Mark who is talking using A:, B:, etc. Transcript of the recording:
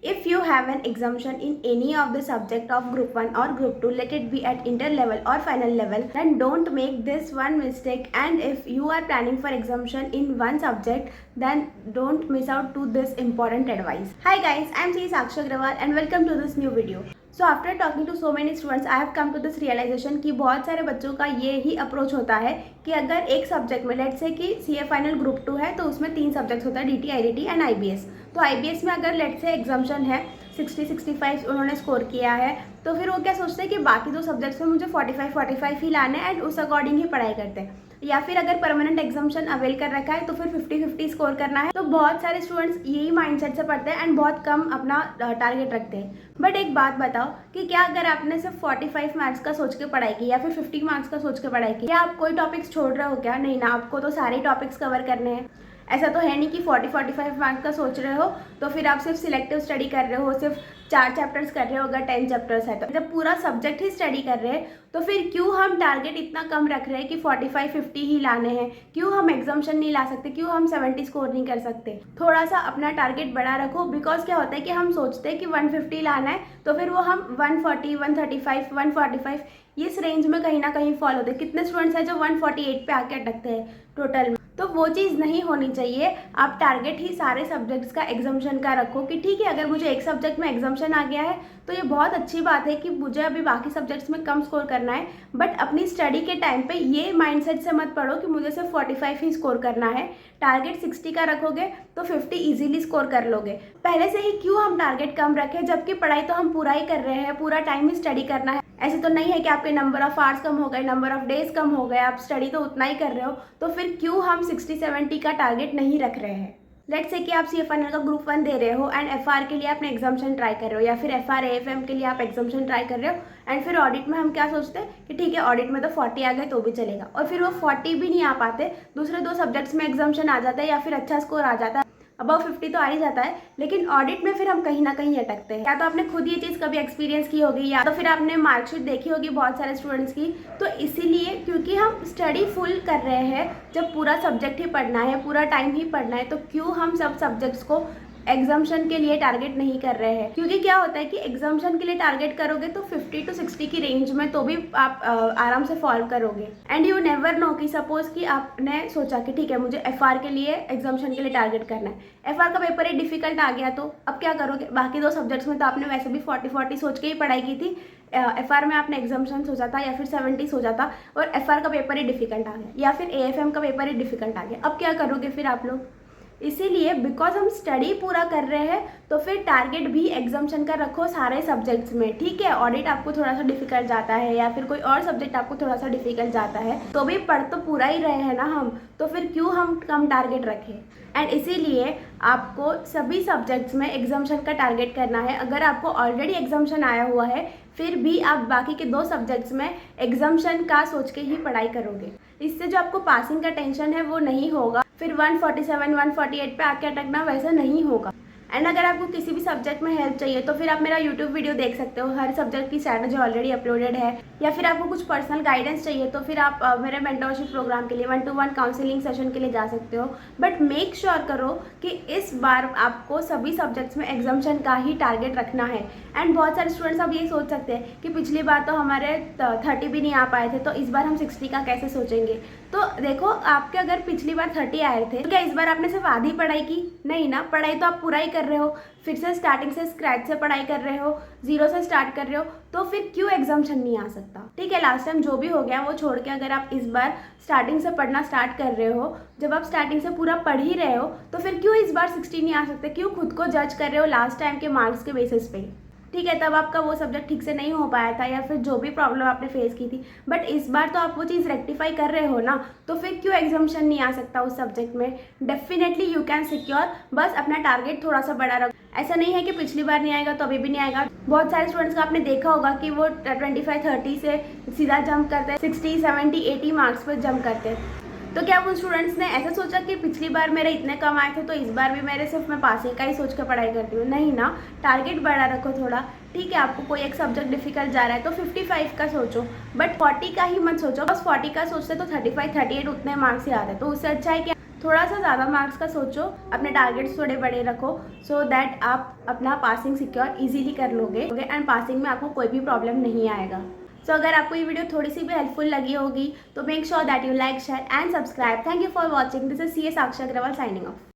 A: If you have an exemption in any of the subject of group 1 or group 2, let it be at inter level or final level, then don't make this one mistake. And if you are planning for exemption in one subject, then don't miss out to this important advice. Hi guys, I am C. Sakshi Agrawal and welcome to this new video. So after talking to so many students, I have come to this realization कि बहुत सारे बच्चों का ये ही approach होता है कि अगर एक सब्जेक्ट में लेट्स से कि सीए फाइनल ग्रुप 2 है तो उसमें 3 सब्जेक्ट्स होता है, डीटी, आईडीटी एंड आईबीएस। तो आईबीएस में अगर लेट्स से एग्जाम्शन है 60-65 उन्होंने स्कोर किया है, तो फिर वो क्या सोचते हैं कि बाकी 2 सब्जेक्ट्स में मुझे 45 ही लाने एंड उस अकॉर्डिंग ही पढ़ाई करते हैं। या फिर अगर परमानेंट एग्जाम्शन अवेल कर रखा है तो फिर 50-50 स्कोर करना है। तो बहुत सारे स्टूडेंट्स यही माइंडसेट से पढ़ते हैं एंड बहुत कम अपना टारगेट रखते हैं। बट एक बात बताओ कि क्या अगर आपने सिर्फ 45 मार्क्स का सोच के पढ़ाई की या फिर 50 मार्क्स का सोच के पढ़ाई की, क्या आप कोई टॉपिक्स छोड़ रहे हो क्या? नहीं ना, आपको तो सारे टॉपिक्स कवर करने हैं। ऐसा तो है नहीं कि 40-45 मार्क्स का सोच रहे हो तो फिर आप सिर्फ सिलेक्टिव स्टडी कर रहे हो, सिर्फ 4 चैप्टर्स कर रहे हो अगर 10 चैप्टर्स है तो। जब पूरा सब्जेक्ट ही स्टडी कर रहे हैं तो फिर क्यों हम टारगेट इतना कम रख रहे हैं कि 45-50 ही लाने हैं? क्यों हम एग्जाम्शन नहीं ला सकते? क्यों हम 70 स्कोर नहीं कर सकते? थोड़ा सा अपना टारगेट बड़ा रखो। बिकॉज क्या होता है कि हम सोचते हैं कि 150 लाना है तो फिर वो हम 140, 135, 145 इस रेंज में कहीं ना कहीं फॉल होते हैं। कितने स्टूडेंट्स हैं जो 148 पे आके अटकते हैं टोटल में? तो वो चीज़ नहीं होनी चाहिए। आप टारगेट ही सारे सब्जेक्ट्स का एग्जाम्शन का रखो कि ठीक है, अगर मुझे एक सब्जेक्ट में एग्जाम्शन आ गया है तो ये बहुत अच्छी बात है कि मुझे अभी बाकी सब्जेक्ट्स में कम स्कोर करना है। बट अपनी स्टडी के टाइम पे ये माइंडसेट से मत पढ़ो कि मुझे सिर्फ 45 ही स्कोर करना है। टारगेट 60 का रखोगे तो 50 इजीली स्कोर कर लोगे। पहले से ही क्यों हम टारगेट कम रखें, जबकि पढ़ाई तो हम पूरा ही कर रहे हैं, पूरा टाइम ही स्टडी करना है। ऐसे तो नहीं है कि आपके नंबर ऑफ आवर्स कम हो गए, नंबर ऑफ डेज कम हो गए, आप स्टडी तो उतना ही कर रहे हो। तो फिर क्यों हम 60-70 का टारगेट नहीं रख रहे हैं? लेट्स से कि आप सी फाइनल का ग्रुप 1 दे रहे हो एंड एफआर के लिए आपने एग्जाम्शन ट्राई कर रहे हो, या फिर एफआर एएफएम के लिए आप एग्जाम्शन ट्राई कर रहे हो एंड फिर ऑडिट में हम क्या सोचते हैं कि ठीक है ऑडिट में तो 40 आ गए तो भी चलेगा, और फिर वो 40 भी नहीं आ पाते, दूसरे 2 सब्जेक्ट्स में एग्जाम्शन आ जाता है या फिर अच्छा स्कोर आ जाता है, अबव 50 तो आ ही जाता है, लेकिन ऑडिट में फिर हम कहीं ना कहीं अटकते हैं। या तो आपने खुद ये चीज़ कभी एक्सपीरियंस की होगी या तो फिर आपने मार्कशीट देखी होगी बहुत सारे स्टूडेंट्स की। तो इसीलिए क्योंकि हम स्टडी फुल कर रहे हैं, जब पूरा सब्जेक्ट ही पढ़ना है, पूरा टाइम ही पढ़ना है, तो क्यों हम सब सब्जेक्ट्स को एग्जाम्शन के लिए टारगेट नहीं कर रहे हैं? क्योंकि क्या होता है कि एग्जाम्शन के लिए टारगेट करोगे तो 50-60 की रेंज में तो भी आप आराम से फॉलो करोगे। एंड यू नेवर नो कि सपोज कि आपने सोचा कि ठीक है मुझे एफआर के लिए एग्जाम्शन के लिए टारगेट करना है, एफआर का पेपर ही डिफिकल्ट आ गया तो अब क्या करोगे? बाकी 2 सब्जेक्ट्स में तो आपने वैसे भी 40-40 सोच के ही पढ़ाई की थी, एफआर में आपने एग्जाम्शन सोचा था या फिर 70 सोचा था और एफआर का पेपर ही डिफिकल्ट आ गया या फिर एएफएम का पेपर ही डिफिकल्ट आ गया, अब क्या करोगे फिर आप लोग? इसीलिए बिकॉज हम स्टडी पूरा कर रहे हैं तो फिर टारगेट भी एग्जाम्शन का रखो सारे सब्जेक्ट्स में। ठीक है ऑडिट आपको थोड़ा सा डिफिकल्ट जाता है या फिर कोई और सब्जेक्ट आपको थोड़ा सा डिफिकल्ट जाता है तो भी पढ़ तो पूरा ही रहे हैं ना हम, तो फिर क्यों हम कम टारगेट रखें? एंड इसीलिए आपको सभी सब्जेक्ट्स में एग्जाम्शन का टारगेट करना है। अगर आपको ऑलरेडी एग्जाम्शन आया हुआ है फिर भी आप बाकी के 2 सब्जेक्ट्स में एग्जाम्शन का सोच के ही पढ़ाई करोगे। इससे जो आपको पासिंग का टेंशन है वो नहीं होगा, फिर 147-148 पे आके अटकना वैसा नहीं होगा। एंड अगर आपको किसी भी सब्जेक्ट में हेल्प चाहिए तो फिर आप मेरा यूट्यूब वीडियो देख सकते हो, हर सब्जेक्ट की स्ट्रैटेजी ऑलरेडी अपलोडेड है। या फिर आपको कुछ पर्सनल गाइडेंस चाहिए तो फिर आप मेरे मेंटरशिप प्रोग्राम के लिए 1-to-1 काउंसलिंग सेशन के लिए जा सकते हो। बट मेक श्योर करो कि इस बार आपको सभी सब्जेक्ट्स में एग्जाम्शन का ही टारगेट रखना है। एंड बहुत सारे स्टूडेंट्स अब ये सोच सकते हैं कि पिछली बार तो हमारे 30 भी नहीं आ पाए थे तो इस बार हम 60 का कैसे सोचेंगे? तो देखो आपके अगर पिछली बार 30 आए थे तो क्या इस बार आपने सिर्फ आधी पढ़ाई की? नहीं ना, पढ़ाई तो आप पूरा ही कर रहे हो, फिर से स्टार्टिंग से स्क्रैच से पढ़ाई कर रहे हो, 0 से स्टार्ट कर रहे हो, तो फिर क्यों एग्जाम्शन नहीं आ सकता? ठीक है लास्ट टाइम जो भी हो गया वो छोड़ के अगर आप इस बार स्टार्टिंग से पढ़ना स्टार्ट कर रहे हो, जब आप स्टार्टिंग से पूरा पढ़ ही रहे हो तो फिर क्यों इस बार 60 नहीं आ सकते? क्यों खुद को जज कर रहे हो लास्ट टाइम के मार्क्स के बेसिस पे? ठीक है तब आपका वो सब्जेक्ट ठीक से नहीं हो पाया था या फिर जो भी प्रॉब्लम आपने फेस की थी, बट इस बार तो आप वो चीज़ रेक्टिफाई कर रहे हो ना, तो फिर क्यों एग्जाम्शन नहीं आ सकता उस सब्जेक्ट में? डेफिनेटली यू कैन सिक्योर, बस अपना टारगेट थोड़ा सा बड़ा रखो। ऐसा नहीं है कि पिछली बार नहीं आएगा तो अभी भी नहीं आएगा। बहुत सारे स्टूडेंट्स का आपने देखा होगा कि वो 25-30 से सीधा जंप करते हैं, 60-70-80 मार्क्स पर जंप करते हैं। तो क्या उन स्टूडेंट्स ने ऐसा सोचा कि पिछली बार मेरे इतने कम आए थे तो इस बार भी मेरे सिर्फ मैं पासिंग का ही सोच कर पढ़ाई करती हूँ? नहीं ना, टारगेट बड़ा रखो थोड़ा। ठीक है आपको कोई एक सब्जेक्ट डिफिकल्ट जा रहा है तो 55 का सोचो, बट 40 का ही मत सोचो। बस 40 का सोचते तो 35-38 उतने मार्क्स ही आते हैं, तो उससे अच्छा है कि थोड़ा सा ज़्यादा मार्क्स का सोचो, अपने टारगेट्स थोड़े बड़े रखो, सो दैट आप अपना पासिंग सिक्योर इजीली कर लोगे एंड पासिंग में आपको कोई भी प्रॉब्लम नहीं आएगा। सो अगर आपको ये वीडियो थोड़ी सी भी हेल्पफुल लगी होगी तो make sure that you like, share and subscribe. Thank you for watching. This is CA Sakshi Agarwal signing of.